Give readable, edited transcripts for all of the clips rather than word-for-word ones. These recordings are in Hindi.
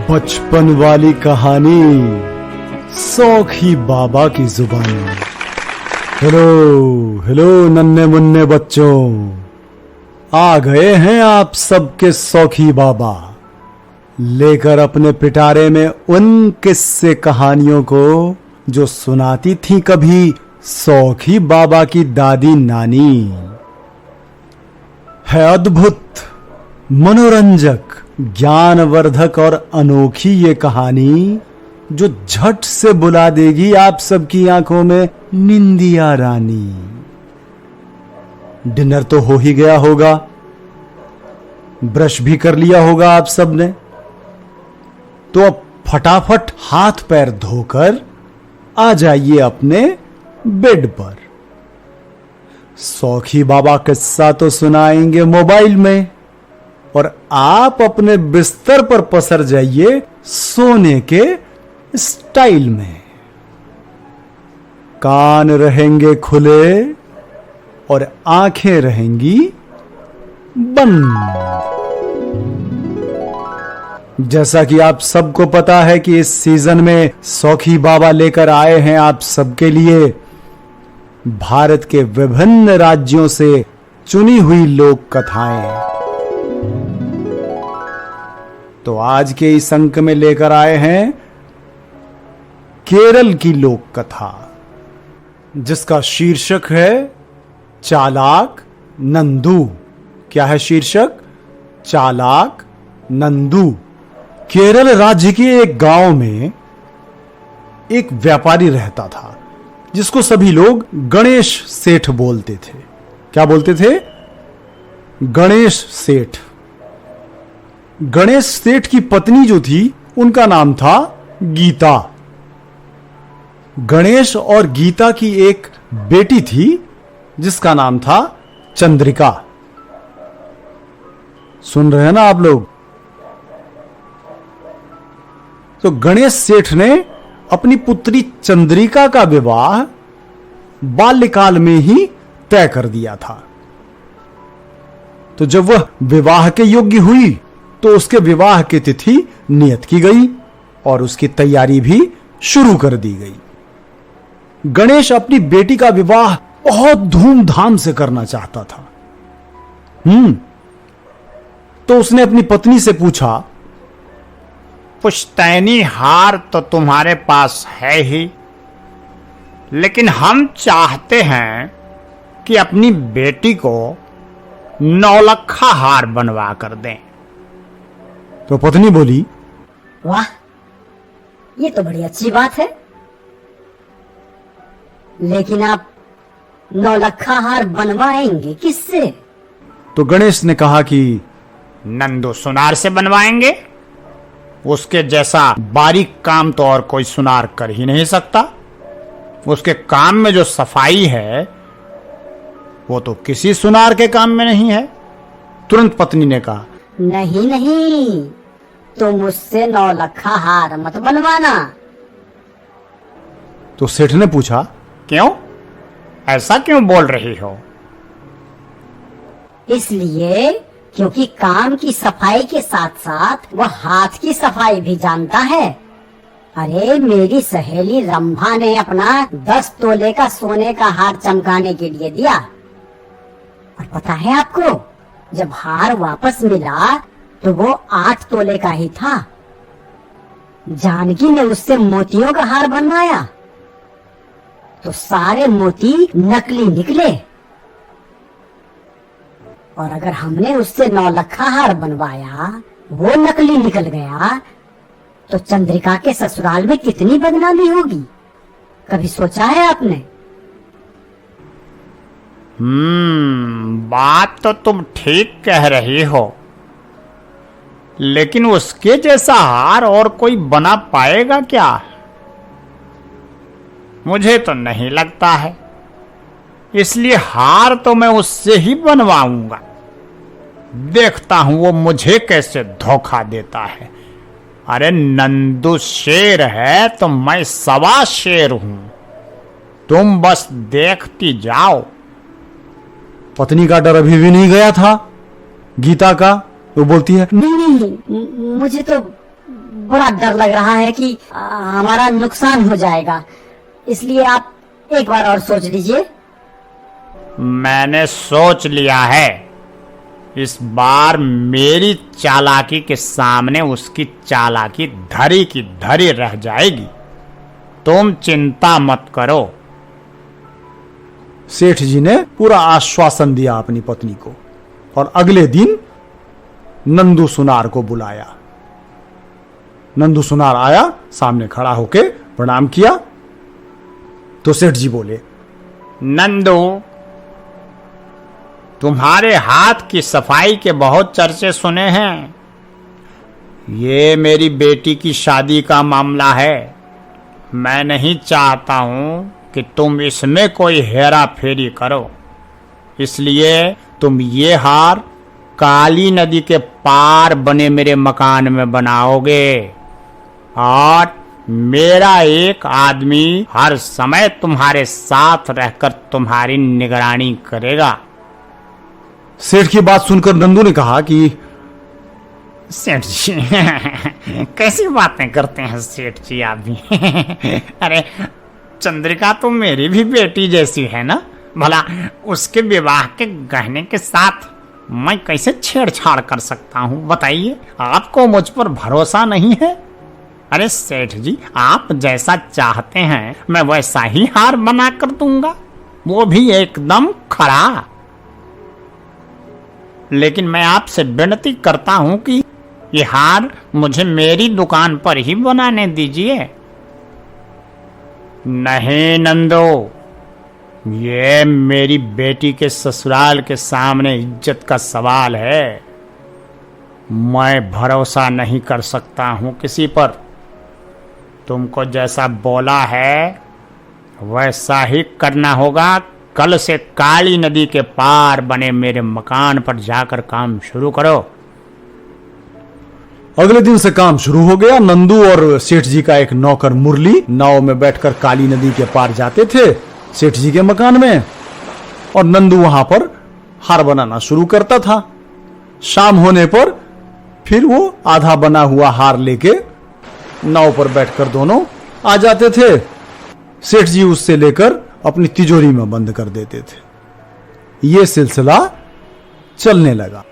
बचपन वाली कहानी सौखी बाबा की जुबानी। हेलो हेलो नन्हे मुन्ने बच्चों, आ गए हैं आप सबके सौखी बाबा, लेकर अपने पिटारे में उन किस्से कहानियों को जो सुनाती थी कभी सौखी बाबा की दादी नानी। है अद्भुत, मनोरंजक, ज्ञानवर्धक और अनोखी ये कहानी जो झट से बुला देगी आप सबकी आंखों में निंदिया रानी। डिनर तो हो ही गया होगा, ब्रश भी कर लिया होगा आप सबने, तो अब फटाफट हाथ पैर धोकर आ जाइए अपने बेड पर। सौखी बाबा किस्सा तो सुनाएंगे मोबाइल में और आप अपने बिस्तर पर पसर जाइए सोने के स्टाइल में। कान रहेंगे खुले और आंखें रहेंगी बंद। जैसा कि आप सबको पता है कि इस सीजन में सौखी बाबा लेकर आए हैं आप सबके लिए भारत के विभिन्न राज्यों से चुनी हुई लोक कथाएं। तो आज के इस अंक में लेकर आए हैं केरल की लोक कथा, जिसका शीर्षक है चालाक नंदू। क्या है शीर्षक? चालाक नंदू। केरल राज्य के एक गांव में एक व्यापारी रहता था जिसको सभी लोग गणेश सेठ बोलते थे। क्या बोलते थे? गणेश सेठ। गणेश सेठ की पत्नी जो थी उनका नाम था गीता। गणेश और गीता की एक बेटी थी जिसका नाम था चंद्रिका। सुन रहे हैं ना आप लोग? तो गणेश सेठ ने अपनी पुत्री चंद्रिका का विवाह बाल्यकाल में ही तय कर दिया था। तो जब वह विवाह के योग्य हुई तो उसके विवाह की तिथि नियत की गई और उसकी तैयारी भी शुरू कर दी गई। गणेश अपनी बेटी का विवाह बहुत धूमधाम से करना चाहता था। तो उसने अपनी पत्नी से पूछा, पुश्तैनी हार तो तुम्हारे पास है ही, लेकिन हम चाहते हैं कि अपनी बेटी को नौलखा हार बनवा कर दें। तो पत्नी बोली, वाह, ये तो बड़ी अच्छी बात है, लेकिन आप नौलखा हार बनवाएंगे किससे? तो गणेश ने कहा कि नंदू सुनार से बनवाएंगे। उसके जैसा बारीक काम तो और कोई सुनार कर ही नहीं सकता। उसके काम में जो सफाई है वो तो किसी सुनार के काम में नहीं है। तुरंत पत्नी ने कहा, नहीं नहीं, तुम मुझसे नौलखा हार मत बनवाना। तो सेठ ने पूछा, क्यों? ऐसा क्यों बोल रही हो? इसलिए क्योंकि काम की सफाई के साथ साथ वह हाथ की सफाई भी जानता है। अरे मेरी सहेली रंभा ने अपना 10 तोले का सोने का हार चमकाने के लिए दिया, और पता है आपको, जब हार वापस मिला तो वो 8 तोले का ही था। जानकी ने उससे मोतियों का हार बनवाया तो सारे मोती नकली निकले, और अगर हमने उससे नौलखा हार बनवाया वो नकली निकल गया तो चंद्रिका के ससुराल में कितनी बदनामी होगी। कभी सोचा है आपने? बात तो तुम ठीक कह रही हो, लेकिन उसके जैसा हार और कोई बना पाएगा क्या? मुझे तो नहीं लगता है। इसलिए हार तो मैं उससे ही बनवाऊंगा। देखता हूं वो मुझे कैसे धोखा देता है। अरे नंदू शेर है तो मैं सवा शेर हूं, तुम बस देखती जाओ। पत्नी का डर अभी भी नहीं गया था गीता का। वो बोलती है, नहीं नहीं, मुझे तो बड़ा डर लग रहा है कि हमारा नुकसान हो जाएगा, इसलिए आप एक बार और सोच लीजिए। मैंने सोच लिया है, इस बार मेरी चालाकी के सामने उसकी चालाकी धरी की धरी रह जाएगी, तुम चिंता मत करो। सेठ जी ने पूरा आश्वासन दिया अपनी पत्नी को और अगले दिन नंदू सुनार को बुलाया। नंदू सुनार आया, सामने खड़ा होके प्रणाम किया तो सेठ जी बोले, नंदू, तुम्हारे हाथ की सफाई के बहुत चर्चे सुने हैं। ये मेरी बेटी की शादी का मामला है, मैं नहीं चाहता हूं कि तुम इसमें कोई हेरा फेरी करो, इसलिए तुम ये हार काली नदी के पार बने मेरे मकान में बनाओगे और मेरा एक आदमी हर समय तुम्हारे साथ रहकर तुम्हारी निगरानी करेगा। सेठ की बात सुनकर नंदू ने कहा कि सेठ जी कैसी बातें करते हैं सेठ जी आप भी अरे चंद्रिका तो मेरी भी बेटी जैसी है ना, भला उसके विवाह के गहने के साथ मैं कैसे छेड़छाड़ कर सकता हूँ बताइए, आपको मुझ पर भरोसा नहीं है? अरे सेठ जी, आप जैसा चाहते हैं मैं वैसा ही हार बना कर दूंगा, वो भी एकदम खड़ा। लेकिन मैं आपसे विनती करता हूं कि ये हार मुझे मेरी दुकान पर ही बनाने दीजिए। नहीं नंदो, ये मेरी बेटी के ससुराल के सामने इज्जत का सवाल है, मैं भरोसा नहीं कर सकता हूं किसी पर। तुमको जैसा बोला है वैसा ही करना होगा। कल से काली नदी के पार बने मेरे मकान पर जाकर काम शुरू करो। अगले दिन से काम शुरू हो गया। नंदू और सेठ जी का एक नौकर मुरली नाव में बैठकर काली नदी के पार जाते थे सेठ जी के मकान में, और नंदू वहां पर हार बनाना शुरू करता था। शाम होने पर फिर वो आधा बना हुआ हार लेके नाव पर बैठकर दोनों आ जाते थे। सेठ जी उससे लेकर अपनी तिजोरी में बंद कर देते थे। ये सिलसिला चलने लगा।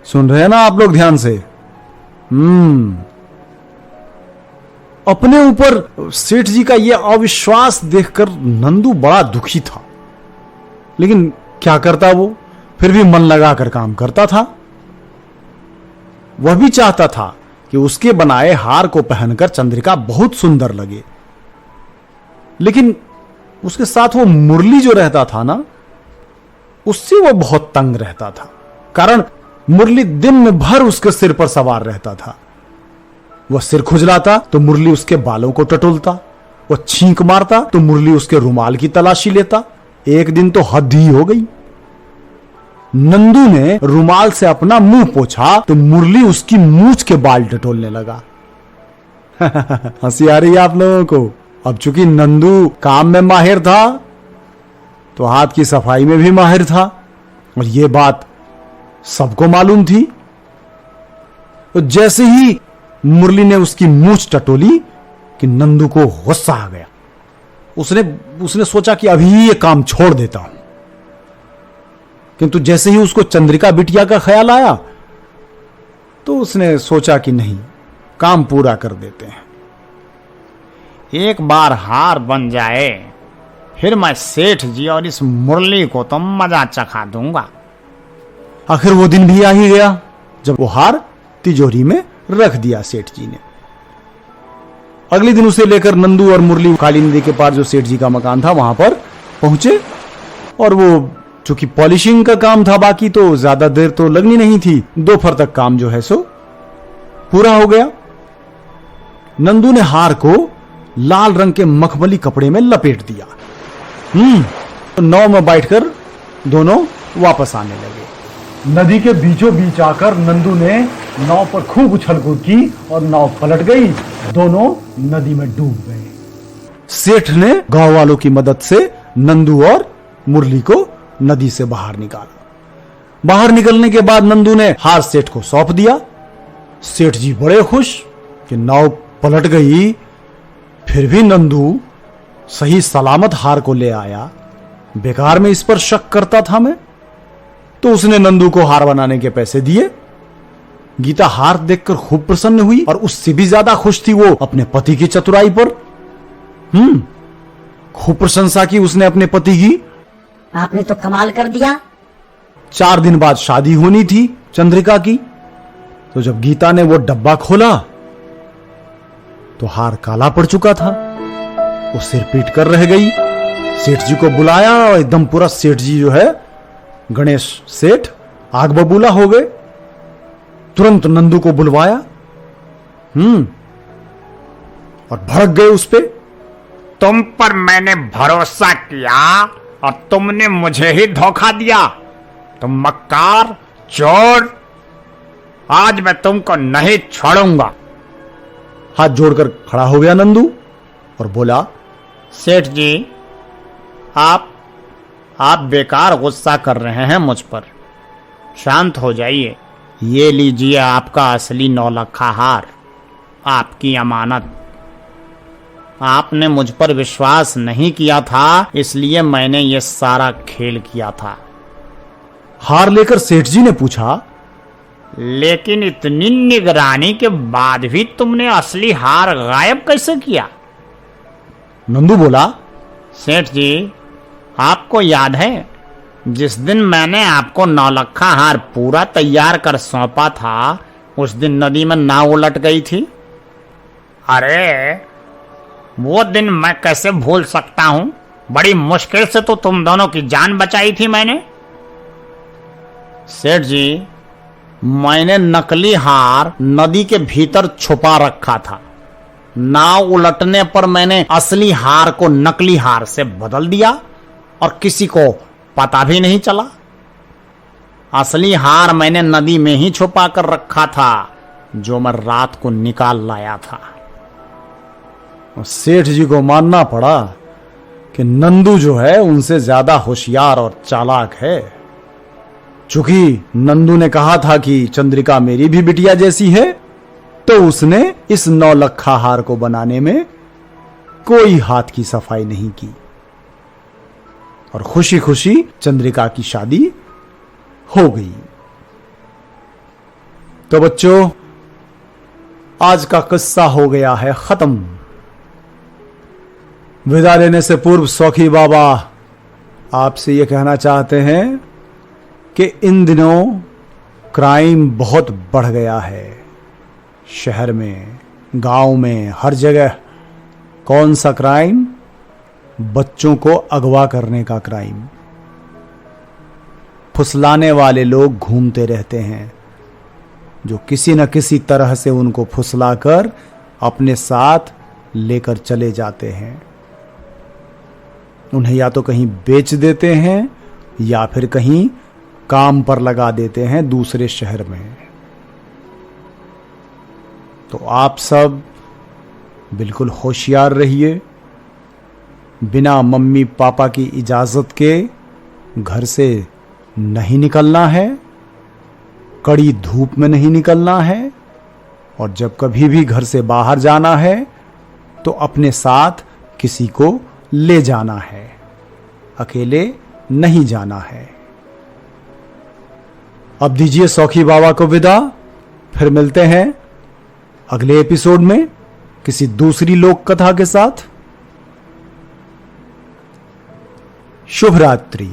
सुन रहे हैं ना आप लोग ध्यान से? अपने ऊपर सेठ जी का यह अविश्वास देखकर नंदू बड़ा दुखी था, लेकिन क्या करता वो, फिर भी मन लगाकर काम करता था। वह भी चाहता था कि उसके बनाए हार को पहनकर चंद्रिका बहुत सुंदर लगे, लेकिन उसके साथ वो मुरली जो रहता था ना, उससे वो बहुत तंग रहता था। कारण मुरली दिन में भर उसके सिर पर सवार रहता था। वह सिर खुजलाता तो मुरली उसके बालों को टटोलता, वह छींक मारता तो मुरली उसके रुमाल की तलाशी लेता। एक दिन तो हद ही हो गई। नंदू ने रुमाल से अपना मुंह पोंछा तो मुरली उसकी मूंछ के बाल टटोलने लगा। हंसी आ रही है आप लोगों को? अब चूंकि नंदू काम में माहिर था तो हाथ की सफाई में भी माहिर था, और यह बात सबको मालूम थी। तो जैसे ही मुरली ने उसकी मूंछ टटोली कि नंदू को गुस्सा आ गया। उसने सोचा कि अभी ये काम छोड़ देता हूं, किंतु जैसे ही उसको चंद्रिका बिटिया का ख्याल आया तो उसने सोचा कि नहीं, काम पूरा कर देते हैं। एक बार हार बन जाए फिर मैं सेठ जी और इस मुरली को तो मजा चखा दूंगा। आखिर वो दिन भी आ ही गया जब वो हार तिजोरी में रख दिया सेठ जी ने। अगले दिन उसे लेकर नंदू और मुरली काली नदी के पार जो सेठ जी का मकान था वहां पर पहुंचे, और वो चूंकि पॉलिशिंग का काम था बाकी, तो ज्यादा देर तो लगनी नहीं थी। दोपहर तक काम जो है सो पूरा हो गया। नंदू ने हार को लाल रंग के मखमली कपड़े में लपेट दिया। नाव में बैठकर दोनों वापस आने लगे। नदी के बीचों बीच आकर नंदू ने नाव पर खूब उछल-कूद की और नाव पलट गई। दोनों नदी में डूब गए। सेठ ने गांव वालों की मदद से नंदू और मुरली को नदी से बाहर निकाला। बाहर निकलने के बाद नंदू ने हार सेठ को सौंप दिया। सेठ जी बड़े खुश कि नाव पलट गई, फिर भी नंदू सही सलामत हार को ले आया। बेकार में इस पर शक करता था मैं। तो उसने नंदू को हार बनाने के पैसे दिए। गीता हार देखकर खूब प्रसन्न हुई और उससे भी ज्यादा खुश थी वो अपने पति की चतुराई पर। खूब प्रशंसा की उसने अपने पति की। आपने तो कमाल कर दिया। 4 दिन बाद शादी होनी थी चंद्रिका की। तो जब गीता ने वो डब्बा खोला तो हार काला पड़ चुका था। वो सिर पीट कर रह गई। सेठ जी को बुलाया और एकदम पूरा सेठ जी जो है गणेश सेठ आग बबूला हो गए। तुरंत नंदू को बुलवाया और भड़क गए उस पे। तुम पर मैंने भरोसा किया और तुमने मुझे ही धोखा दिया। तुम मक्कार, चोर, आज मैं तुमको नहीं छोड़ूंगा। हाथ जोड़कर खड़ा हो गया नंदू और बोला, सेठ जी, आप बेकार गुस्सा कर रहे हैं मुझ पर। शांत हो जाइए। ये लीजिए आपका असली 9 लखा हार, आपकी अमानत। आपने मुझ पर विश्वास नहीं किया था, इसलिए मैंने ये सारा खेल किया था। हार लेकर सेठ जी ने पूछा, लेकिन इतनी निगरानी के बाद भी तुमने असली हार गायब कैसे किया? नंदू बोला, सेठ जी, आपको याद है जिस दिन मैंने आपको 9 लखा हार पूरा तैयार कर सौंपा था, उस दिन नदी में नाव उलट गई थी। अरे वो दिन मैं कैसे भूल सकता हूं। बड़ी मुश्किल से तो तुम दोनों की जान बचाई थी मैंने। सेठ जी, मैंने नकली हार नदी के भीतर छुपा रखा था। नाव उलटने पर मैंने असली हार को नकली हार से बदल दिया और किसी को पता भी नहीं चला। असली हार मैंने नदी में ही छुपा कर रखा था, जो मैं रात को निकाल लाया था। सेठ जी को मानना पड़ा कि नंदू जो है उनसे ज्यादा होशियार और चालाक है। चूंकि नंदू ने कहा था कि चंद्रिका मेरी भी बिटिया जैसी है, तो उसने इस 9 लखा हार को बनाने में कोई हाथ की सफाई नहीं की और खुशी खुशी चंद्रिका की शादी हो गई। तो बच्चों, आज का किस्सा हो गया है खत्म। विदा लेने से पूर्व सौखी बाबा आपसे यह कहना चाहते हैं कि इन दिनों क्राइम बहुत बढ़ गया है। शहर में, गांव में, हर जगह। कौन सा क्राइम? बच्चों को अगवा करने का क्राइम। फुसलाने वाले लोग घूमते रहते हैं, जो किसी न किसी तरह से उनको फुसलाकर अपने साथ लेकर चले जाते हैं। उन्हें या तो कहीं बेच देते हैं या फिर कहीं काम पर लगा देते हैं दूसरे शहर में। तो आप सब बिल्कुल होशियार रहिए। बिना मम्मी पापा की इजाजत के घर से नहीं निकलना है, कड़ी धूप में नहीं निकलना है, और जब कभी भी घर से बाहर जाना है तो अपने साथ किसी को ले जाना है, अकेले नहीं जाना है। अब दीजिए सौखी बाबा को विदा। फिर मिलते हैं अगले एपिसोड में किसी दूसरी लोक कथा के साथ। शुभ रात्रि।